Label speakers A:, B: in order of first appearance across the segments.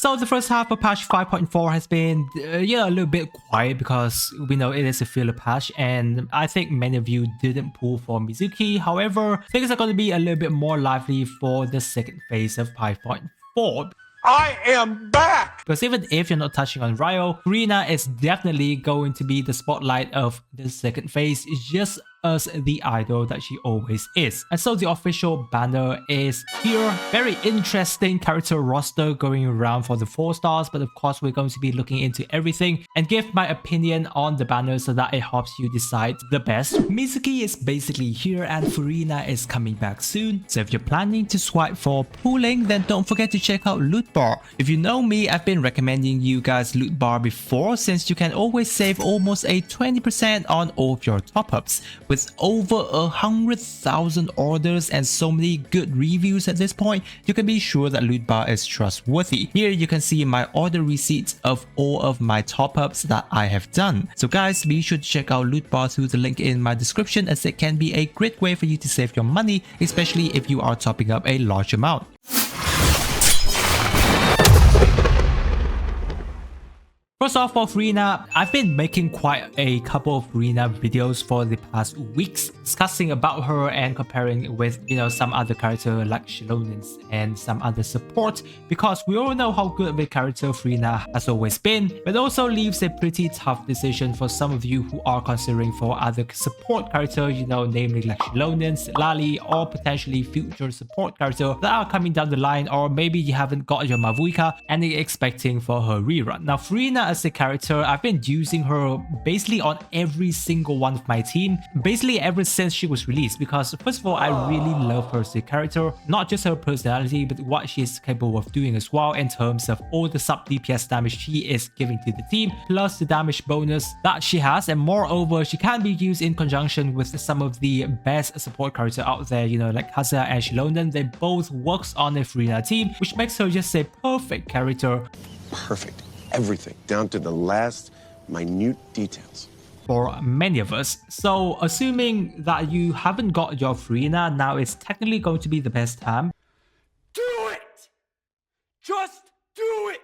A: So the first half of patch 5.4 has been a little bit quiet because we know it is a filler patch, and I think many of you didn't pull for Mizuki. However, things are going to be a little bit more lively for the second phase of 5.4.
B: I am back!
A: Because even if you're not touching on Wrio, Furina is definitely going to be the spotlight of the second phase, just as the idol that she always is. And so the official banner is here. Very interesting character roster going around for the 4 stars, but of course we're going to be looking into everything and give my opinion on the banner so that it helps you decide the best. Mizuki is basically here and Furina is coming back soon. So if you're planning to swipe for pooling, then don't forget to check out Loot Bar. If you know me, I've been recommending you guys Loot Bar before, since you can always save almost a 20% on all of your top-ups. With over 100,000 orders and so many good reviews at this point, you can be sure that Loot Bar is trustworthy. Here you can see my order receipts of all of my top-ups that I have done. So guys, be sure to check out Loot Bar through the link in my description, as it can be a great way for you to save your money, especially if you are topping up a large amount. First off, for Furina, I've been making quite a couple of Furina videos for the past weeks, discussing about her and comparing with, some other character like Shilonins and some other support, because we all know how good of a character Furina has always been, but also leaves a pretty tough decision for some of you who are considering for other support character, namely like Shilonins, Lali, or potentially future support character that are coming down the line, or maybe you haven't got your Mavuika and you're expecting for her rerun. Now, Furina as a character, I've been using her basically on every single one of my team, basically ever since she was released, because first of all, I really love her as a character, not just her personality, but what she is capable of doing as well in terms of all the sub DPS damage she is giving to the team, plus the damage bonus that she has, and moreover, she can be used in conjunction with some of the best support character out there, like Kazuya and Shilonen. They both works on a Furina team, which makes her just a perfect character.
B: Perfect. Everything, down to the last minute details.
A: For many of us. So assuming that you haven't got your Furina, now it's technically going to be the best time.
B: Do it! Just do it!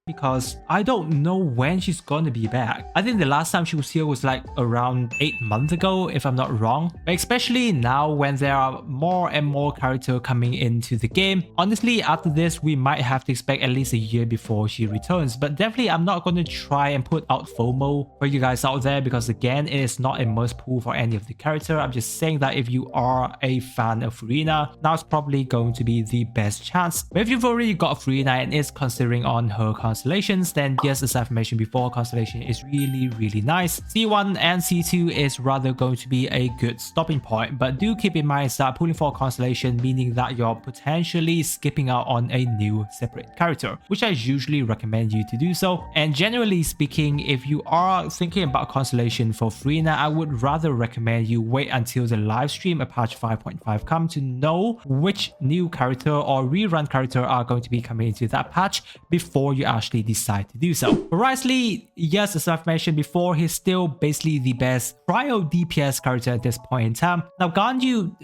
A: Because I don't know when she's gonna be back. I think the last time she was here was like around 8 months ago, if I'm not wrong. But especially now when there are more and more characters coming into the game. Honestly, after this, we might have to expect at least a year before she returns. But definitely, I'm not gonna try and put out FOMO for you guys out there, because again, it is not a must pull for any of the character. I'm just saying that if you are a fan of Furina, now it's probably going to be the best chance. But if you've already got Furina and is considering on her constellations, then yes, as I've mentioned before, constellation is really nice. C1 and C2 is rather going to be a good stopping point, but do keep in mind that pulling for a constellation, meaning that you're potentially skipping out on a new separate character, which I usually recommend you to do so. And generally speaking, if you are thinking about constellation for Furina, I would rather recommend you wait until the live stream of patch 5.5 come to know which new character or rerun character are going to be coming into that patch before you actually decide to do so. For Wriothesley, yes, as I've mentioned before, he's still basically the best cryo DPS character at this point in time. Now Ganyu,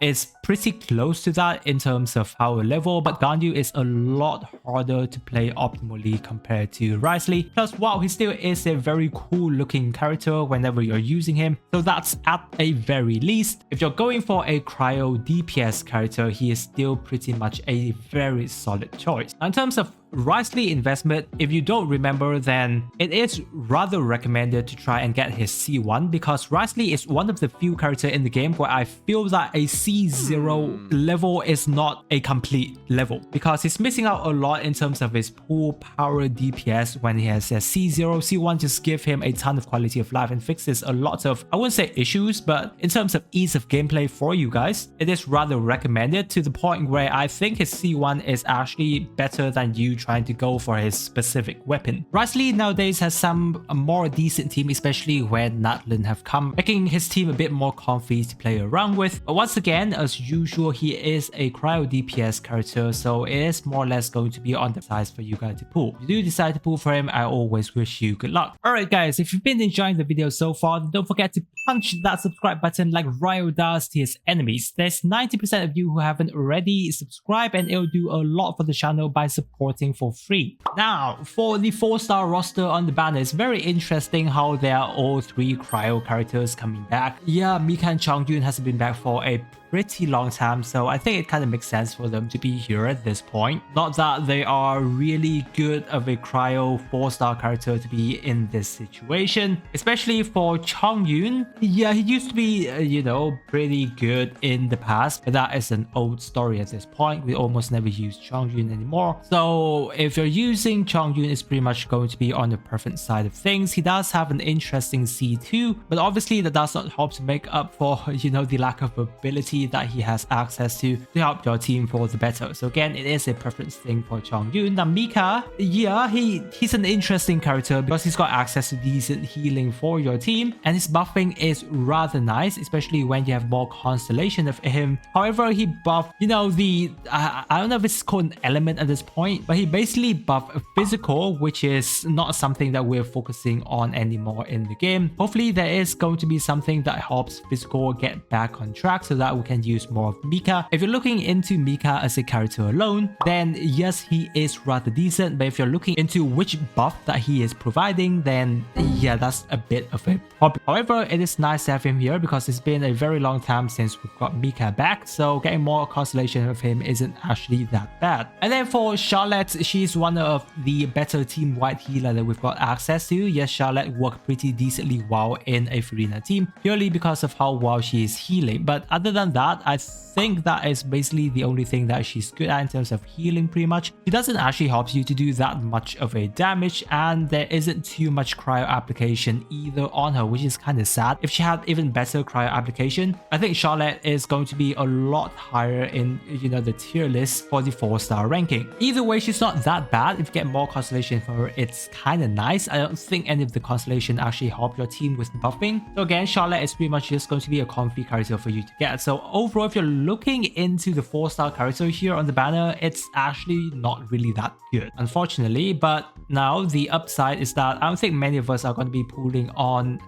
A: is pretty close to that in terms of power level, but Ganyu is a lot harder to play optimally compared to Wriothesley. Plus, wow, he still is a very cool looking character whenever you're using him, so that's at a very least. If you're going for a cryo DPS character, he is still pretty much a very solid choice. Now, in terms of Wriothesley investment, if you don't remember, then it is rather recommended to try and get his C1, because Wriothesley is one of the few characters in the game where I feel that a C0 level is not a complete level, because he's missing out a lot in terms of his pool power DPS when he has a C0. C1 just give him a ton of quality of life and fixes a lot of, I wouldn't say issues, but in terms of ease of gameplay for you guys, it is rather recommended, to the point where I think his C1 is actually better than you trying to go for his specific weapon. Wriothesley nowadays has some more decent team, especially when Natlin have come, making his team a bit more comfy to play around with. But once again, as usual, he is a cryo DPS character, so it is more or less going to be on the size for you guys to pull. If you do decide to pull for him, I always wish you good luck. Alright guys, if you've been enjoying the video so far, then don't forget to punch that subscribe button like Wrio does to his enemies. There's 90% of you who haven't already subscribed, and it'll do a lot for the channel by supporting for free. Now, for the 4-star roster on the banner, it's very interesting how there are all 3 Cryo characters coming back. Yeah, Mika and Chongyun has been back for a pretty long time, so I think it kind of makes sense for them to be here at this point. Not that they are really good of a Cryo 4-star character to be in this situation, especially for Chongyun. Yeah, he used to be, you know, pretty good in the past, but that is an old story at this point. We almost never use Chongyun anymore. So if you're using Chongyun, it's pretty much going to be on the perfect side of things. He does have an interesting C2, but obviously that does not help to make up for, you know, the lack of ability that he has access to help your team for the better. So again, it is a preference thing for Chongyun. Now Mika, yeah, he's an interesting character because he's got access to decent healing for your team, and his buffing is rather nice, especially when you have more constellation of him. However, he buffed, you know, the I don't know if it's called an element at this point, but he basically buffed physical, which is not something that we're focusing on anymore in the game. Hopefully there is going to be something that helps physical get back on track so that we can use more of Mika. If you're looking into Mika as a character alone, then yes, he is rather decent, but if you're looking into which buff that he is providing, then yeah, that's a bit of a problem. However, it is nice to have him here because it's been a very long time since we've got Mika back, so getting more constellation of him isn't actually that bad. And then for Charlotte, she's one of the better team-wide healer that we've got access to. Yes, Charlotte worked pretty decently well in a Furina team, purely because of how well she is healing. But other than that, I think that is basically the only thing that she's good at in terms of healing pretty much. She doesn't actually help you to do that much of a damage, and there isn't too much cryo application either on her, which is kind of sad. If she had even better cryo application, I think Charlotte is going to be a lot higher in, you know, the tier list for the 4-star ranking. Either way, she's not that bad. If you get more constellation for her, it's kind of nice. I don't think any of the constellation actually help your team with buffing. So again, Charlotte is pretty much just going to be a comfy character for you to get. So overall, if you're looking into the 4-star character here on the banner, it's actually not really that good, unfortunately. But now the upside is that I don't think many of us are going to be pulling on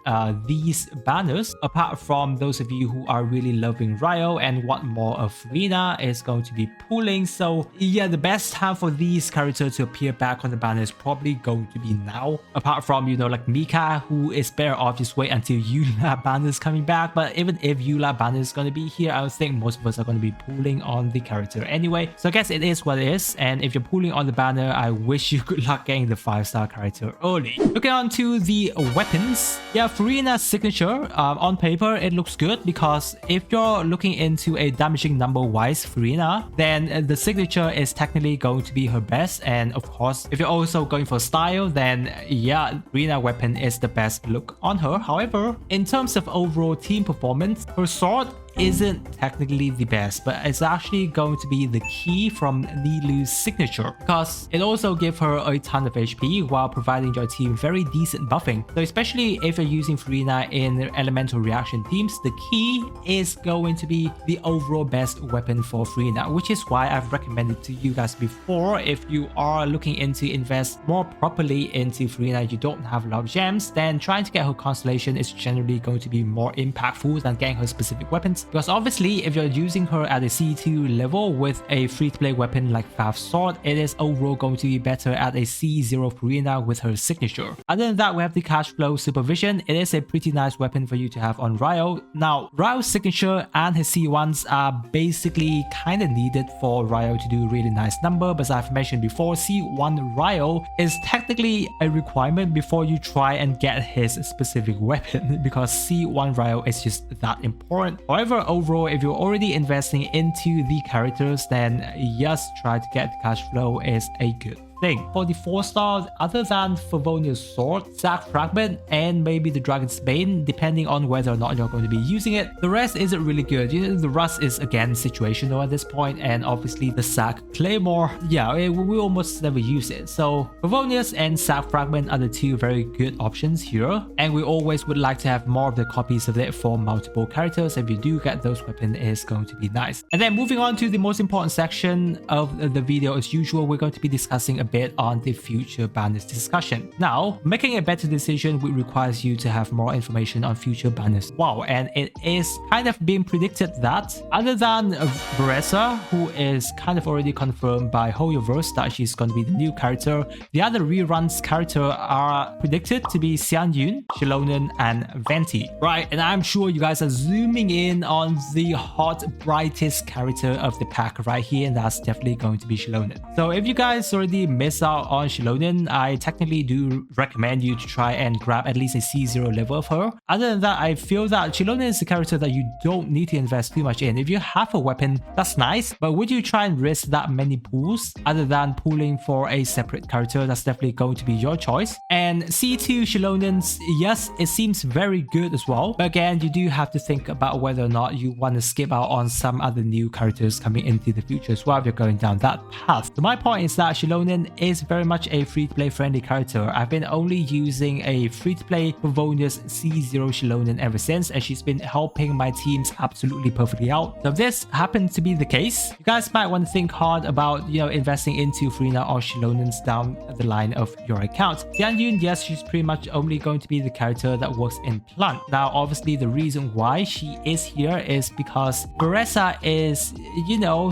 A: these banners, apart from those of you who are really loving Wrio and want more of Furina is going to be pulling. So yeah, the best time for these characters to appear back on the banner is probably going to be now, apart from, you know, like Mika, who is better off just wait until Eula banner is coming back. But even if Eula banner is going to be here, I don't think most of us are going to be pulling on the character anyway. So I guess it is what it is, and if you're pulling on the banner, I wish you good luck getting the 5-star character early. Looking on to the weapons, yeah, Furina's signature, on paper it looks good, because if you're looking into a damaging number wise Furina, then the signature is technically going to be her best. And of course, if you're also going for style, then yeah, Furina weapon is the best look on her. However, in terms of overall team performance, her sword isn't technically the best, but it's actually going to be the key from Nilu's signature, because it also gives her a ton of HP while providing your team very decent buffing. So especially if you're using Furina in elemental reaction teams, the key is going to be the overall best weapon for Furina, which is why I've recommended to you guys before, if you are looking into invest more properly into Furina, you don't have a lot of gems, then trying to get her constellation is generally going to be more impactful than getting her specific weapons. Because obviously, if you're using her at a C2 level with a free-to-play weapon like Faf's sword, it is overall going to be better at a C0 Furina with her signature. Other than that, we have the cash flow supervision. It is a pretty nice weapon for you to have on Wrio. Now, Wrio's signature and his C1s are basically kind of needed for Wrio to do a really nice number, but as I've mentioned before, C1 Wrio is technically a requirement before you try and get his specific weapon, because C1 Wrio is just that important. However, overall, if you're already investing into the characters, then yes, try to get the cash flow is a good thing. For the 4 stars, other than Favonia's sword, Sack Fragment, and maybe the Dragon's Bane, depending on whether or not you're going to be using it, the rest isn't really good. You know, the rest is again situational at this point, and obviously the Sack Claymore, yeah, we almost never use it. So Favonia's and Sack Fragment are the 2 very good options here, and we always would like to have more of the copies of it for multiple characters. If you do get those weapons, it is going to be nice. And then moving on to the most important section of the video, as usual, we're going to be discussing bit on the future banners discussion. Now, making a better decision would require you to have more information on future banners. Wow, and it is kind of being predicted that other than Veressa, who is kind of already confirmed by Hoyoverse that she's going to be the new character, the other reruns character are predicted to be Xianyun, Shilonen, and Venti. Right, and I'm sure you guys are zooming in on the hot, brightest character of the pack right here, and that's definitely going to be Shilonen. So if you guys already miss out on Shilonen, I technically do recommend you to try and grab at least a C0 level of her. Other than that, I feel that Shilonen is a character that you don't need to invest too much in. If you have a weapon, that's nice, but would you try and risk that many pools other than pooling for a separate character? That's definitely going to be your choice. And C2 Shilonens, yes, it seems very good as well, but again, you do have to think about whether or not you want to skip out on some other new characters coming into the future as well if you're going down that path. So my point is that Shilonen is very much a free-to-play friendly character. I've been only using a free-to-play Favonius C0 Shilonen ever since, and she's been helping my teams absolutely perfectly out. So if this happens to be the case, you guys might want to think hard about, investing into Furina or Shilonens down the line of your account. Xianyun, yes, she's pretty much only going to be the character that works in plant. Now, obviously, the reason why she is here is because Veressa is,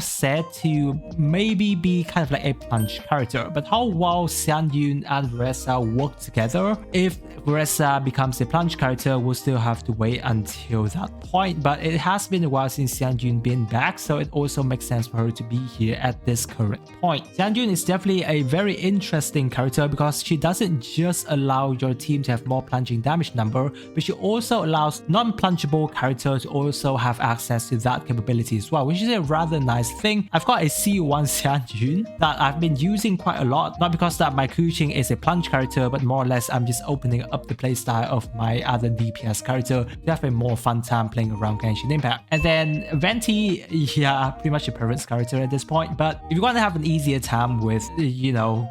A: said to maybe be kind of like a punch character. But how well Xianyun and Veressa work together, if Veressa becomes a plunge character, we'll still have to wait until that point. But it has been a while since Xianyun been back, so it also makes sense for her to be here at this current point. Xianyun is definitely a very interesting character because she doesn't just allow your team to have more plunging damage number, but she also allows non-plungeable characters to also have access to that capability as well, which is a rather nice thing. I've got a C1 Xianyun that I've been using quite a lot, not because that my Kuching is a plunge character, but more or less I'm just opening up the playstyle of my other DPS character to have a more fun time playing around Genshin Impact. And then Venti, yeah, pretty much a parent's character at this point, but if you want to have an easier time with,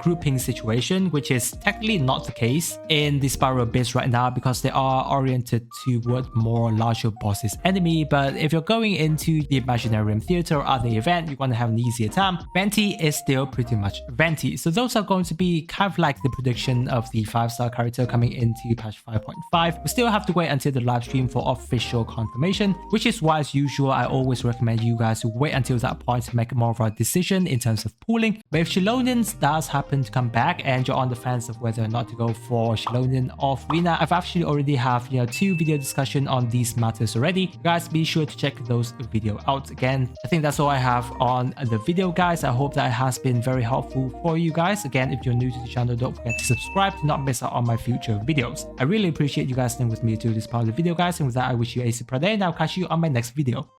A: grouping situation, which is technically not the case in the Spiral Abyss right now because they are oriented toward more larger bosses enemy, but if you're going into the Imaginarium Theater or other event, you want to have an easier time, Venti is still pretty much Venti. So those are going to be kind of like the prediction of the 5-star character coming into patch 5.5. We still have to wait until the live stream for official confirmation, which is why as usual I always recommend you guys to wait until that point to make more of a decision in terms of pooling. But if Shilonens does happen to come back and you're on the fence of whether or not to go for Shilonen or Furina, I've actually already have 2 video discussion on these matters already. You guys be sure to check those video out. Again, I think that's all I have on the video, guys. I hope that it has been very helpful for you guys. Again, if you're new to the channel, don't forget to subscribe to not miss out on my future videos. I really appreciate you guys staying with me to this part of the video, guys, and with that I wish you a super day and I'll catch you on my next video.